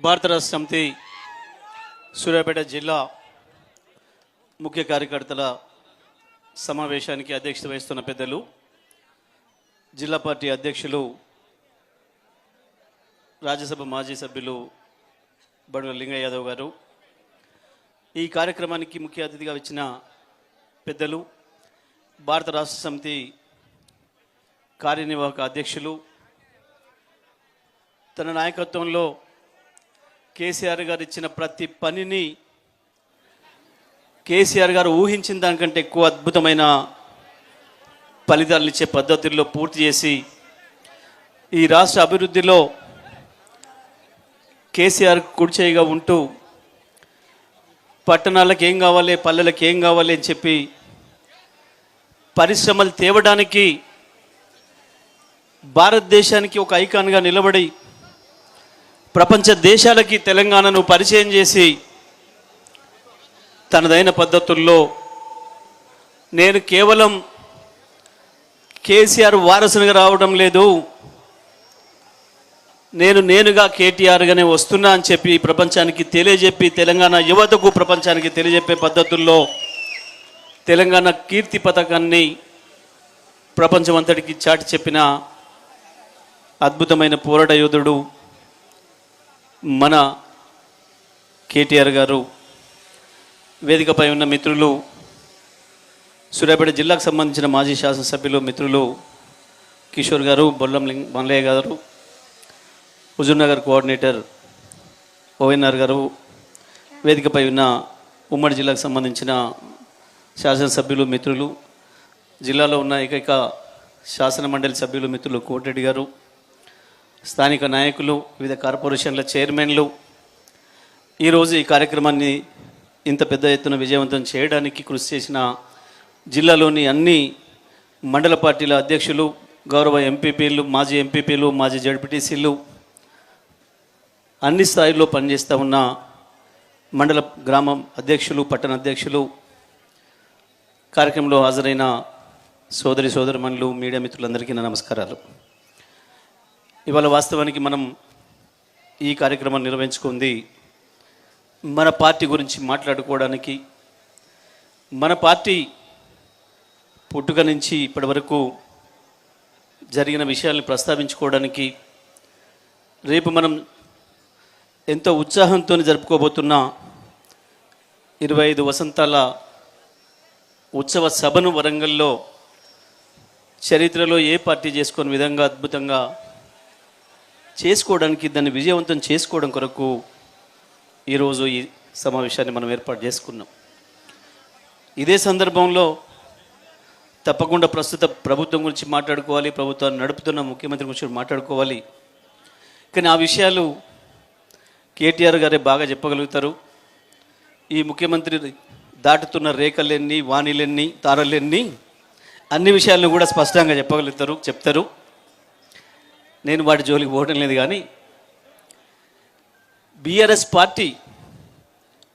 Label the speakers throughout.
Speaker 1: భారత రాష్ట్ర సమితి సూర్యాపేట జిల్లా ముఖ్య కార్యకర్తల సమావేశానికి అధ్యక్షత వహిస్తున్న పెద్దలు, జిల్లా పార్టీ అధ్యక్షులు, రాజ్యసభ మాజీ సభ్యులు బడుల లింగయ్య యాదవ్ గారు, ఈ కార్యక్రమానికి ముఖ్య అతిథిగా వచ్చిన పెద్దలు, భారత రాష్ట్ర సమితి కార్యనిర్వాహక అధ్యక్షులు, తన నాయకత్వంలో కేసీఆర్ గారు ఇచ్చిన ప్రతి పనిని కేసీఆర్ గారు ఊహించిన దానికంటే ఎక్కువ అద్భుతమైన ఫలితాలను ఇచ్చే పద్ధతుల్లో పూర్తి చేసి ఈ రాష్ట్ర అభివృద్ధిలో కేసీఆర్ కుడిచేయిగా ఉంటూ పట్టణాలకు ఏం కావాలి, పల్లెలకు ఏం కావాలి అని చెప్పి పరిశ్రమలు తేవడానికి భారతదేశానికి ఒక ఐకాన్గా నిలబడి ప్రపంచ దేశాలకి తెలంగాణను పరిచయం చేసి తనదైన పద్ధతుల్లో నేను కేవలం కేసీఆర్ వారసునిగా రావడం లేదు, నేనుగా కేటీఆర్గానే వస్తున్నా అని చెప్పి ప్రపంచానికి తెలియజెప్పి, తెలంగాణ యువతకు ప్రపంచానికి తెలియజెప్పే పద్ధతుల్లో తెలంగాణ కీర్తి పతాకాన్ని ప్రపంచమంతటికి చాటి చెప్పిన అద్భుతమైన పోరాట యోధుడు మన కేటీఆర్ గారు. వేదికపై ఉన్న మిత్రులు, సూర్యాపేట జిల్లాకు సంబంధించిన మాజీ శాసనసభ్యులు మిత్రులు కిషోర్ గారు, బొల్లం మల్లయ్య గారు, హుజూర్నగర్ కోఆర్డినేటర్ ఓఎన్ఆర్ గారు, వేదికపై ఉన్న ఉమ్మడి జిల్లాకు సంబంధించిన శాసనసభ్యులు మిత్రులు, జిల్లాలో ఉన్న ఏకైక శాసన మండలి సభ్యులు మిత్రులు కోటిరెడ్డి గారు, స్థానిక నాయకులు, వివిధ కార్పొరేషన్ల చైర్మన్లు, ఈరోజు ఈ కార్యక్రమాన్ని ఇంత పెద్ద ఎత్తున విజయవంతం చేయడానికి కృషి చేసిన జిల్లాలోని అన్ని మండల పార్టీల అధ్యక్షులు, గౌరవ ఎంపీపీలు, మాజీ ఎంపీపీలు, మాజీ జడ్పీటీసీలు, అన్ని స్థాయిల్లో పనిచేస్తూ ఉన్న మండల గ్రామం అధ్యక్షులు, పట్టణ అధ్యక్షులు, కార్యక్రమంలో హాజరైన సోదరిమణులు, మీడియా మిత్రులందరికీ నా నమస్కారాలు. ఇవాళ వాస్తవానికి మనం ఈ కార్యక్రమాన్ని నిర్వహించుకుంది మన పార్టీ గురించి మాట్లాడుకోవడానికి, మన పార్టీ పుట్టుక నుంచి ఇప్పటి వరకు జరిగిన విషయాల్ని ప్రస్తావించుకోవడానికి, రేపు మనం ఎంతో ఉత్సాహంతో జరుపుకోబోతున్న 25 వసంతాల ఉత్సవ సభను వరంగల్లో చరిత్రలో ఏ పార్టీ చేసుకునే విధంగా అద్భుతంగా చేసుకోవడానికి, దాన్ని విజయవంతం చేసుకోవడం కొరకు ఈరోజు ఈ సమావేశాన్ని మనం ఏర్పాటు చేసుకున్నాం. ఇదే సందర్భంలో తప్పకుండా ప్రస్తుత ప్రభుత్వం గురించి మాట్లాడుకోవాలి, ప్రభుత్వాన్ని నడుపుతున్న ముఖ్యమంత్రి గురించి మాట్లాడుకోవాలి. కానీ ఆ విషయాలు కేటీఆర్ గారే బాగా చెప్పగలుగుతారు. ఈ ముఖ్యమంత్రి దాటుతున్న రేఖలెన్ని, వాణిలెన్ని, తారలెన్ని, అన్ని విషయాలను కూడా స్పష్టంగా చెప్తారు. నేను వాటి జోలికి పోవడం లేదు. కానీ బీఆర్ఎస్ పార్టీ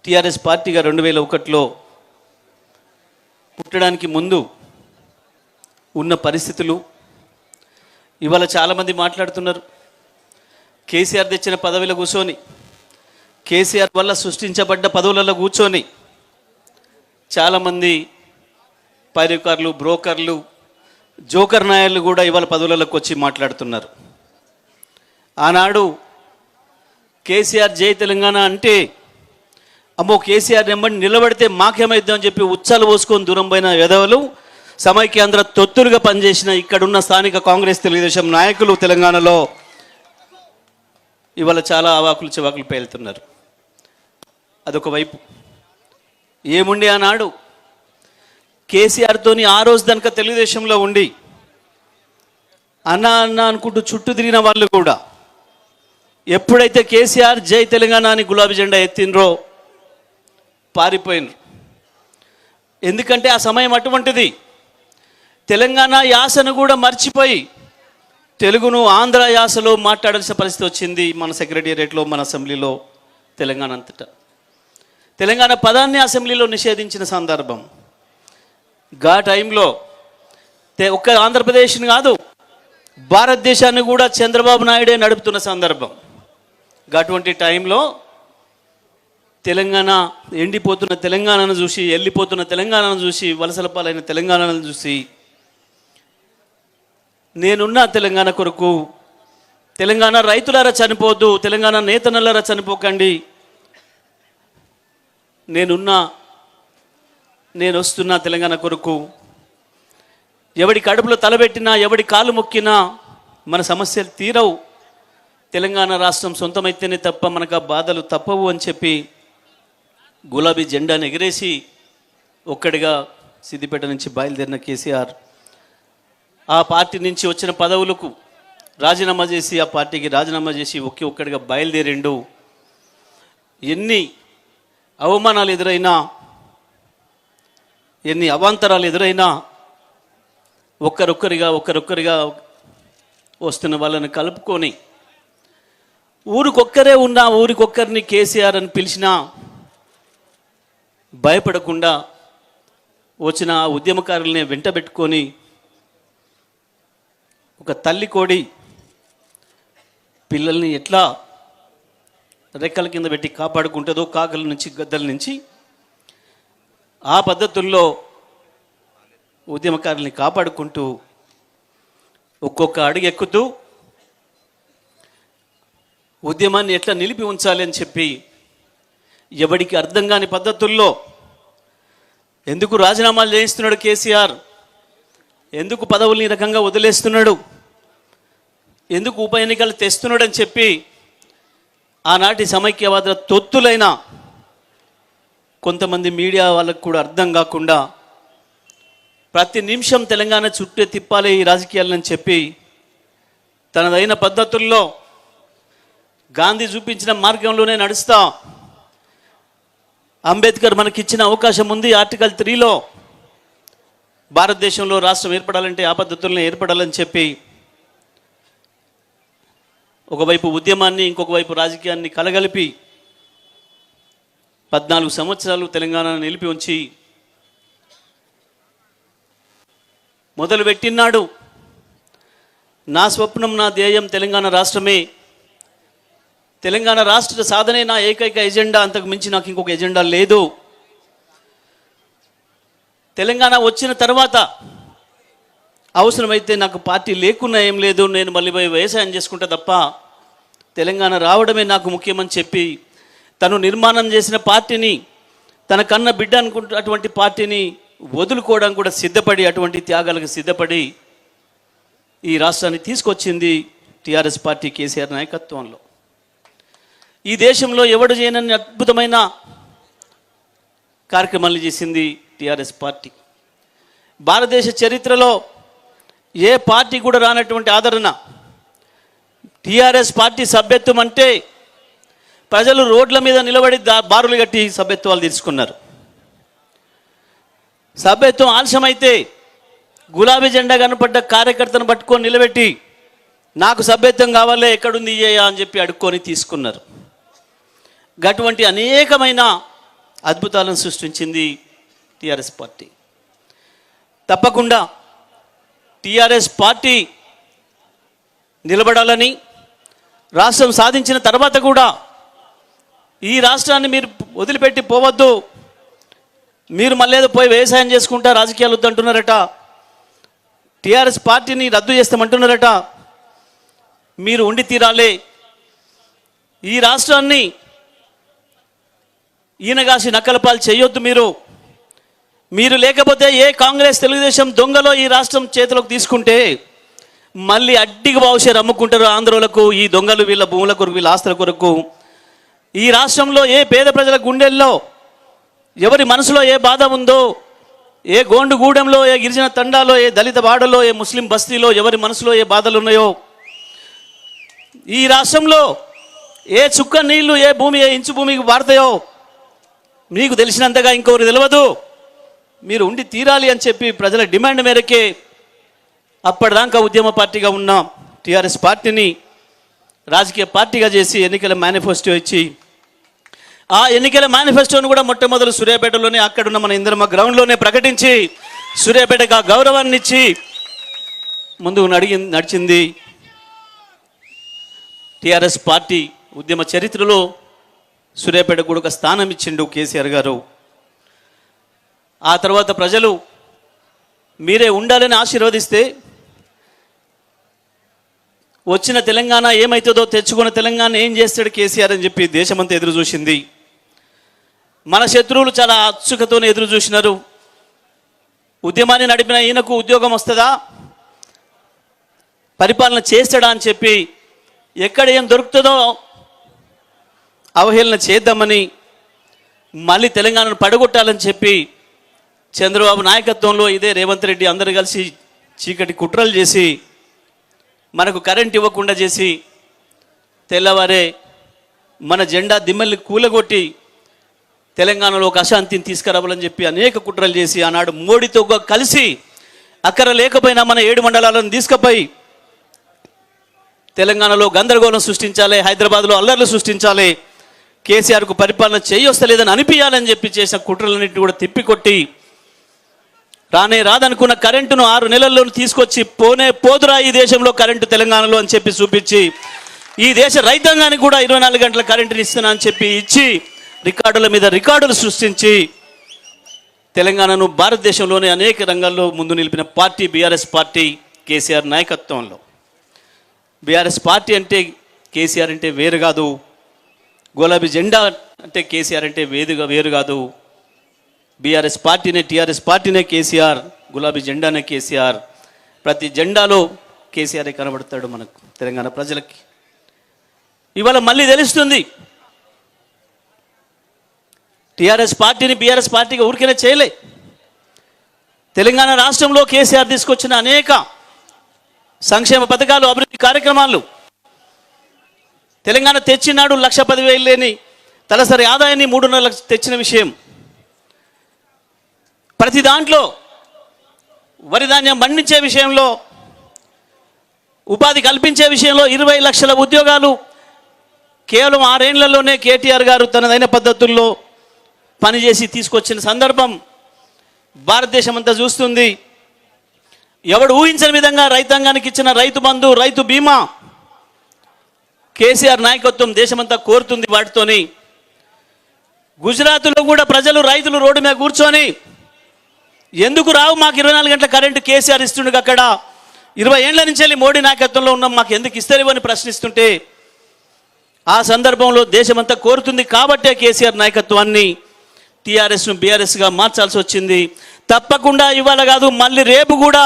Speaker 1: టీఆర్ఎస్ పార్టీగా 2001లో పుట్టడానికి ముందు ఉన్న పరిస్థితులు ఇవాళ చాలామంది మాట్లాడుతున్నారు. కేసీఆర్ తెచ్చిన పదవిలో కూర్చొని, కేసీఆర్ వల్ల సృష్టించబడ్డ పదవులలో కూర్చొని చాలామంది పైరకారులు, బ్రోకర్లు, జోకర్ నాయకులు కూడా ఇవాళ పదవులకు వచ్చి మాట్లాడుతున్నారు. ఆనాడు కేసీఆర్ జై తెలంగాణ అంటే, అమ్మో కేసీఆర్ నెంబడి నిలబడితే మాకేమైద్దామని చెప్పి ఉచ్చాలు పోసుకొని దూరం పోయిన విధవలు, సమైక్యాంధ్ర తొత్తులుగా పనిచేసిన ఇక్కడున్న స్థానిక కాంగ్రెస్ తెలుగుదేశం నాయకులు తెలంగాణలో ఇవాళ చాలా అవాకులు చివాకులు పేలుతున్నారు. అదొక వైపు. ఏముండి ఆనాడు కేసీఆర్తోని ఆ రోజు దానిక తెలుగుదేశంలో ఉండి అన్న అనుకుంటూ చుట్టూ తిరిగిన వాళ్ళు కూడా ఎప్పుడైతే కేసీఆర్ జై తెలంగాణ అని గులాబీ జెండా ఎత్తినరో పారిపోయినరు. ఎందుకంటే ఆ సమయం అటువంటిది. తెలంగాణ యాసను కూడా మర్చిపోయి తెలుగును ఆంధ్ర యాసలో మాట్లాడాల్సిన పరిస్థితి వచ్చింది మన సెక్రటేరియట్లో, మన అసెంబ్లీలో, తెలంగాణ అంతటా. తెలంగాణ పదాన్ని అసెంబ్లీలో నిషేధించిన సందర్భం. గా టైంలో ఒక్క ఆంధ్రప్రదేశ్ని కాదు, భారతదేశాన్ని కూడా చంద్రబాబు నాయుడే నడుపుతున్న సందర్భం. అటువంటి టైంలో తెలంగాణ ఎండిపోతున్న తెలంగాణను చూసి, వెళ్ళిపోతున్న తెలంగాణను చూసి, వలసల పాలైన తెలంగాణను చూసి, నేనున్న తెలంగాణ కొరకు, తెలంగాణ రైతులారా చనిపోద్దు, తెలంగాణ నేతన్నలారా చనిపోకండి, నేను వస్తున్నా తెలంగాణ కొరకు, ఎవడి కడుపులో తలబెట్టినా, ఎవడి కాలు మొక్కినా మన సమస్యలు తీరవు, తెలంగాణ రాష్ట్రం సొంతమైతేనే తప్ప మనకు ఆ బాధలు తప్పవు అని చెప్పి గులాబీ జెండాను ఎగిరేసి ఒక్కడిగా సిద్దిపేట నుంచి బయలుదేరిన కేసీఆర్ ఆ పార్టీ నుంచి వచ్చిన పదవులకు రాజీనామా చేసి, ఆ పార్టీకి రాజీనామా చేసి ఒక్కడిగా బయలుదేరిండు. ఎన్ని అవమానాలు ఎదురైనా, ఎన్ని అవాంతరాలు ఎదురైనా ఒక్కరొక్కరిగా వస్తున్న వాళ్ళని కలుపుకొని ఊరికొక్కరే ఉన్న ఊరికొక్కరిని కేసీఆర్ అని పిలిచినా భయపడకుండా వచ్చిన ఉద్యమకారుల్ని వెంటబెట్టుకొని ఒక తల్లి కోడి పిల్లల్ని ఎట్లా రెక్కల కింద పెట్టి కాపాడుకుంటుందో కాకల నుంచి, గద్దల నుంచి, ఆ పద్ధతుల్లో ఉద్యమకారుల్ని కాపాడుకుంటూ ఒక్కొక్క అడుగు ఎక్కుతూ ఉద్యమాన్ని ఎట్లా నిలిపి ఉంచాలి అని చెప్పి ఎవడికి అర్థం కాని పద్ధతుల్లో ఎందుకు రాజీనామాలు చేయిస్తున్నాడు కేసీఆర్, ఎందుకు పదవుల్ని ఈ రకంగా వదిలేస్తున్నాడు, ఎందుకు ఉప ఎన్నికలు తెస్తున్నాడు అని చెప్పి ఆనాటి సమైక్యవాద తొత్తులైన కొంతమంది మీడియా వాళ్ళకు కూడా అర్థం కాకుండా ప్రతి నిమిషం తెలంగాణ చుట్టే తిప్పాలి ఈ రాజకీయాలని చెప్పి తనదైన పద్ధతుల్లో గాంధీ చూపించిన మార్గంలోనే నడుస్తా, అంబేద్కర్ మనకిచ్చిన అవకాశం ఉంది ఆర్టికల్ 3లో భారతదేశంలో రాష్ట్రం ఏర్పడాలంటే ఆ పద్ధతులను ఏర్పడాలని చెప్పి ఒకవైపు ఉద్యమాన్ని, ఇంకొక వైపు రాజకీయాన్ని కలగలిపి 14 సంవత్సరాలు తెలంగాణను నిలిపి ఉంచి మొదలుపెట్టినాడు. నా స్వప్నం, నా ధ్యేయం తెలంగాణ రాష్ట్రమే, తెలంగాణ రాష్ట్ర సాధనే నా ఏకైక ఎజెండా, అంతకు మించి నాకు ఇంకొక ఎజెండా లేదు. తెలంగాణ వచ్చిన తర్వాత అవసరమైతే నాకు పార్టీ లేకున్నా ఏం లేదు, నేను మళ్ళీ పోయి వ్యవసాయం చేసుకుంటా తప్ప తెలంగాణ రావడమే నాకు ముఖ్యమని చెప్పి తను నిర్మాణం చేసిన పార్టీని, తన కన్న బిడ్డ అనుకుంటున్నటువంటి పార్టీని వదులుకోవడం కూడా సిద్ధపడి, అటువంటి త్యాగాలకు సిద్ధపడి ఈ రాష్ట్రాన్ని తీసుకొచ్చింది టీఆర్ఎస్ పార్టీ కేసీఆర్ నాయకత్వంలో. ఈ దేశంలో ఎవడు చేయనన్ని అద్భుతమైన కార్యక్రమాలు చేసింది టీఆర్ఎస్ పార్టీ. భారతదేశ చరిత్రలో ఏ పార్టీ కూడా రానటువంటి ఆదరణ టీఆర్ఎస్ పార్టీ సభ్యత్వం అంటే ప్రజలు రోడ్ల మీద నిలబడి బారులు కట్టి సభ్యత్వాలు తీసుకున్నారు. సభ్యత్వం ఆలస్యమైతే గులాబీ జెండా కనపడ్డ కార్యకర్తను పట్టుకొని నిలబెట్టి నాకు సభ్యత్వం కావాలే, ఎక్కడుంది ఇయ్యా అని చెప్పి అడుక్కొని తీసుకున్నారు. అటువంటి అనేకమైన అద్భుతాలను సృష్టించింది టీఆర్ఎస్ పార్టీ. తప్పకుండా టీఆర్ఎస్ పార్టీ నిలబడాలని, రాష్ట్రం సాధించిన తర్వాత కూడా ఈ రాష్ట్రాన్ని మీరు వదిలిపెట్టి పోవద్దు, మీరు మళ్ళీ పోయి వ్యవసాయం చేసుకుంటా రాజకీయాలు వద్దంటున్నారట, టీఆర్ఎస్ పార్టీని రద్దు చేస్తామంటున్నారట, మీరు ఉండి తీరాలే, ఈ రాష్ట్రాన్ని ఈయనగాసి నక్కలపాలు చేయొద్దు, మీరు లేకపోతే ఏ కాంగ్రెస్ తెలుగుదేశం దొంగలో ఈ రాష్ట్రం చేతిలోకి తీసుకుంటే మళ్ళీ అడ్డిగా భవిష్యత్తు అమ్ముకుంటారు ఆంధ్రోలకు, ఈ దొంగలు వీళ్ళ భూముల కొరకు, వీళ్ళ ఆస్తుల కొరకు. ఈ రాష్ట్రంలో ఏ పేద ప్రజల గుండెల్లో ఎవరి మనసులో ఏ బాధ ఉందో, ఏ గోండుగూడెంలో, ఏ గిరిజన తండాలో, ఏ దళిత వాడలో, ఏ ముస్లిం బస్తీలో ఎవరి మనసులో ఏ బాధలు ఉన్నాయో, ఈ రాష్ట్రంలో ఏ చుక్క నీళ్లు ఏ భూమి, ఏ ఇంచు భూమికి వాడతాయో మీకు తెలిసినంతగా ఇంకొకరు తెలియదు, మీరు ఉండి తీరాలి అని చెప్పి ప్రజల డిమాండ్ మేరకే అప్పటిదాకా ఉద్యమ పార్టీగా ఉన్న టీఆర్ఎస్ పార్టీని రాజకీయ పార్టీగా చేసి ఎన్నికల మేనిఫెస్టో ఇచ్చి, ఆ ఎన్నికల మేనిఫెస్టోను కూడా మొట్టమొదలు సూర్యాపేటలోనే అక్కడున్న మన ఇంద్రమ్మ గ్రౌండ్లోనే ప్రకటించి సూర్యాపేటకు ఆ గౌరవాన్ని ఇచ్చి ముందుకు నడిచింది టీఆర్ఎస్ పార్టీ ఉద్యమ చరిత్రలో సూర్యాపేట కూడా ఒక స్థానం ఇచ్చిండు కేసీఆర్ గారు. ఆ తర్వాత ప్రజలు మీరే ఉండాలని ఆశీర్వదిస్తే వచ్చిన తెలంగాణ ఏమవుతుందో, తెచ్చుకున్న తెలంగాణ ఏం చేస్తాడు కేసీఆర్ అని చెప్పి దేశమంతా ఎదురు చూసింది. మన శత్రువులు చాలా అత్సుకతోనే ఎదురు చూసినారు. ఉద్యమాన్ని నడిపిన ఈయనకు ఉద్యోగం వస్తుందా, పరిపాలన చేస్తాడా అని చెప్పి ఎక్కడ ఏం దొరుకుతుందో అవహేళన చేద్దామని, మళ్ళీ తెలంగాణను పడగొట్టాలని చెప్పి చంద్రబాబు నాయకత్వంలో ఇదే రేవంత్ రెడ్డి అందరూ కలిసి చీకటి కుట్రలు చేసి మనకు కరెంట్ ఇవ్వకుండా చేసి తెల్లవారే మన జెండా దిమ్మల్ని కూలగొట్టి తెలంగాణలో ఒక అశాంతిని తీసుకురావాలని చెప్పి అనేక కుట్రలు చేసి ఆనాడు మోడీతో కలిసి అక్కర లేకపోయినా మన 7 మండలాలను తీసుకుపోయి తెలంగాణలో గందరగోళం సృష్టించాలి, హైదరాబాద్లో అల్లర్లు సృష్టించాలి, కేసీఆర్కు పరిపాలన చేయొస్తలేదని అనిపించాలని చెప్పి చేసిన కుట్రలన్నింటినీ కూడా తిప్పికొట్టి రానే రాదనుకున్న కరెంటును 6 నెలల్లో తీసుకొచ్చి పోదురా ఈ దేశంలో కరెంటు తెలంగాణలో అని చెప్పి చూపించి ఈ దేశ రైతాంగానికి కూడా 24 గంటల కరెంటుని ఇస్తున్నా అని చెప్పి ఇచ్చి రికార్డుల మీద రికార్డులు సృష్టించి తెలంగాణను భారతదేశంలోనే అనేక రంగాల్లో ముందు నిలిపిన పార్టీ బీఆర్ఎస్ పార్టీ కేసీఆర్ నాయకత్వంలో. బీఆర్ఎస్ పార్టీ అంటే కేసీఆర్ అంటే వేరు కాదు, గులాబీ జెండా అంటే కేసీఆర్ అంటే వేరు కాదు. బీఆర్ఎస్ పార్టీనే, టీఆర్ఎస్ పార్టీనే కేసీఆర్, గులాబీ జెండానే కేసీఆర్. ప్రతి జెండాలో కేసీఆర్ కనబడతాడు మనకు తెలంగాణ ప్రజలకి. ఇవాళ మళ్ళీ తెలుస్తుంది టీఆర్ఎస్ పార్టీని బీఆర్ఎస్ పార్టీగా ఊరికనే చేయలే. తెలంగాణ రాష్ట్రంలో కేసీఆర్ తీసుకొచ్చిన అనేక సంక్షేమ పథకాలు, అభివృద్ధి కార్యక్రమాలు, తెలంగాణ తెచ్చినాడు 1,10,000 లేని తలసరి ఆదాయాన్ని 3.5 లక్షలు తెచ్చిన విషయం. ప్రతి దాంట్లో వరి ధాన్యం పండించే విషయంలో, ఉపాధి కల్పించే విషయంలో 20 లక్షల ఉద్యోగాలు కేవలం 6 ఏళ్లలోనే కేటీఆర్ గారు తనదైన పద్ధతుల్లో పనిచేసి తీసుకొచ్చిన సందర్భం భారతదేశం అంతా చూస్తుంది. ఎవడు ఊహించని విధంగా రైతాంగానికి ఇచ్చిన రైతు బంధు, రైతు బీమా కేసీఆర్ నాయకత్వం దేశమంతా కోరుతుంది. వాటితోని గుజరాత్లో కూడా ప్రజలు, రైతులు రోడ్డు మీద కూర్చొని ఎందుకు రావు మాకు 24 గంటల కరెంటు కేసీఆర్ ఇస్తుండగా అక్కడ 20 ఏళ్ల నుంచి వెళ్ళి మోడీ నాయకత్వంలో ఉన్నాం, మాకు ఎందుకు ఇస్తలేవు అని ప్రశ్నిస్తుంటే ఆ సందర్భంలో దేశమంతా కోరుతుంది కాబట్టే కేసీఆర్ నాయకత్వాన్ని టీఆర్ఎస్ను బీఆర్ఎస్గా మార్చాల్సి వచ్చింది. తప్పకుండా ఇవాళ కాదు, మళ్ళీ రేపు కూడా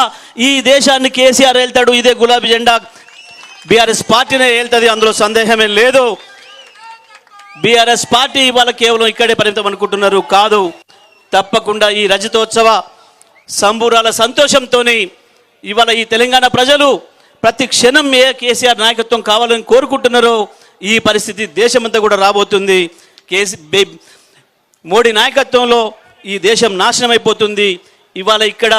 Speaker 1: ఈ దేశాన్ని కేసీఆర్ వెళ్తాడు. ఇదే గులాబీ జెండా బీఆర్ఎస్ పార్టీనే వెళ్తుంది, అందులో సందేహమే లేదు. బీఆర్ఎస్ పార్టీ ఇవాళ కేవలం ఇక్కడే పరిమితం అనుకుంటున్నారు, కాదు. తప్పకుండా ఈ రజతోత్సవ సంబూరాల సంతోషంతో ఇవాళ ఈ తెలంగాణ ప్రజలు ప్రతి క్షణం ఏ కేసీఆర్ నాయకత్వం కావాలని కోరుకుంటున్నారో ఈ పరిస్థితి దేశమంతా కూడా రాబోతుంది. మోడీ నాయకత్వంలో ఈ దేశం నాశనం అయిపోతుంది. ఇవాళ ఇక్కడ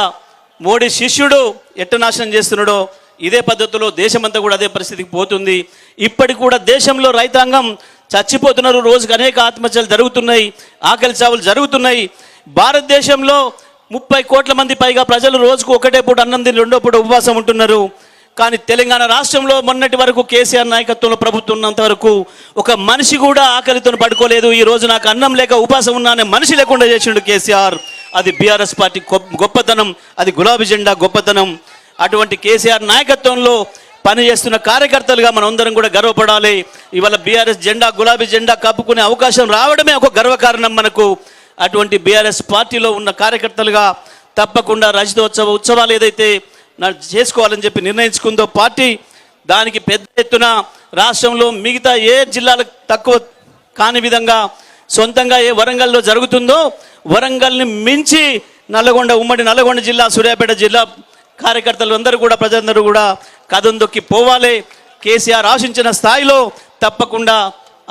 Speaker 1: మోడీ శిష్యుడు ఎట్ట నాశనం చేస్తున్నాడో ఇదే పద్ధతిలో దేశమంతా కూడా అదే పరిస్థితికి పోతుంది. ఇప్పటికి కూడా దేశంలో రైతాంగం చచ్చిపోతున్నారు, రోజుకు అనేక ఆత్మహత్యలు జరుగుతున్నాయి, ఆకలి చావులు జరుగుతున్నాయి. భారతదేశంలో 30 కోట్ల మంది పైగా ప్రజలు రోజుకు ఒకటే పూట అన్నం తిని 2వ పూట ఉపవాసం ఉంటున్నారు. కానీ తెలంగాణ రాష్ట్రంలో మొన్నటి వరకు కేసీఆర్ నాయకత్వంలో ప్రభుత్వం ఉన్నంత వరకు ఒక మనిషి కూడా ఆకలితో పడుకోలేదు. ఈ రోజు నాకు అన్నం లేక ఉపవాసం ఉన్నానే మనిషి లేకుండా చేసిండు కేసీఆర్. అది బీఆర్ఎస్ పార్టీ గొప్పతనం, అది గులాబీ జెండా గొప్పతనం. అటువంటి కేసీఆర్ నాయకత్వంలో పనిచేస్తున్న కార్యకర్తలుగా మనం అందరం కూడా గర్వపడాలి. ఇవాళ బీఆర్ఎస్ జెండా, గులాబీ జెండా కప్పుకునే అవకాశం రావడమే ఒక గర్వకారణం మనకు. అటువంటి బీఆర్ఎస్ పార్టీలో ఉన్న కార్యకర్తలుగా తప్పకుండా రజతోత్సవ ఉత్సవాలు ఏదైతే చేసుకోవాలని చెప్పి నిర్ణయించుకుందో పార్టీ, దానికి పెద్ద ఎత్తున రాష్ట్రంలో మిగతా ఏ జిల్లాలకు తక్కువ కాని విధంగా సొంతంగా ఏ వరంగల్లో జరుగుతుందో వరంగల్ని మించి నల్లగొండ, ఉమ్మడి నల్లగొండ జిల్లా, సూర్యాపేట జిల్లా కార్యకర్తలు అందరూ కూడా, ప్రజలందరూ కూడా కథం దొక్కి పోవాలి. కేసీఆర్ ఆశించిన స్థాయిలో తప్పకుండా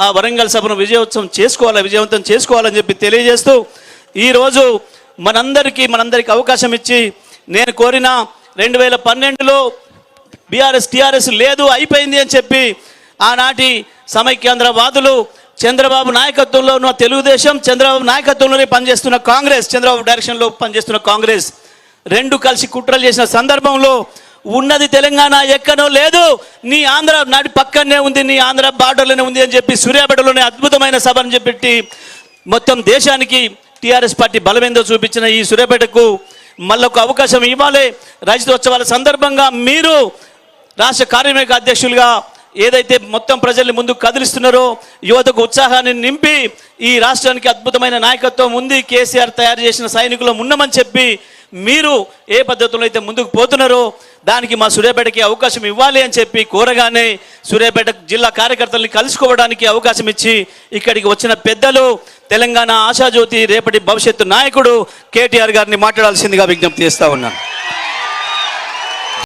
Speaker 1: ఆ వరంగల్ సభను విజయవంతం చేసుకోవాలని చెప్పి తెలియజేస్తూ ఈరోజు మనందరికీ అవకాశం ఇచ్చి నేను కోరిన 2012లో బీఆర్ఎస్ టీఆర్ఎస్ లేదు, అయిపోయింది అని చెప్పి ఆనాటి సమైక్యాంధ్రవాదులు, చంద్రబాబు నాయకత్వంలో ఉన్న తెలుగుదేశం, చంద్రబాబు నాయకత్వంలోనే పనిచేస్తున్న కాంగ్రెస్, చంద్రబాబు డైరెక్షన్లో పనిచేస్తున్న కాంగ్రెస్ రెండు కలిసి కుట్రలు చేసిన సందర్భంలో ఉన్నది తెలంగాణ ఎక్కడో లేదు, నీ ఆంధ్ర నాటి పక్కనే ఉంది, నీ ఆంధ్ర బార్డర్లోనే ఉంది అని చెప్పి సూర్యాపేటలోనే అద్భుతమైన సభ అని చెప్పి మొత్తం దేశానికి టీఆర్ఎస్ పార్టీ బలమేందో చూపించిన ఈ సూర్యాపేటకు మళ్ళొక అవకాశం ఇవ్వాలి. రజతోత్సవాల సందర్భంగా మీరు రాష్ట్ర కార్యనిర్వాహక అధ్యక్షులుగా ఏదైతే మొత్తం ప్రజల్ని ముందుకు కదిలిస్తున్నారో, యువతకు ఉత్సాహాన్ని నింపి ఈ రాష్ట్రానికి అద్భుతమైన నాయకత్వం ఉంది, కేసీఆర్ తయారు చేసిన సైనికులు ఉన్నామని చెప్పి మీరు ఏ పద్ధతిలో అయితే ముందుకు పోతున్నారో దానికి మా సూర్యాపేటకి అవకాశం ఇవ్వాలి అని చెప్పి కోరగానే సూర్యాపేట జిల్లా కార్యకర్తల్ని కలుసుకోవడానికి అవకాశం ఇచ్చి ఇక్కడికి వచ్చిన పెద్దలు తెలంగాణ ఆశాజ్యోతి రేపటి భవిష్యత్తు నాయకుడు కేటీఆర్ గారిని మాట్లాడాల్సిందిగా విజ్ఞప్తి చేస్తా ఉన్నాను.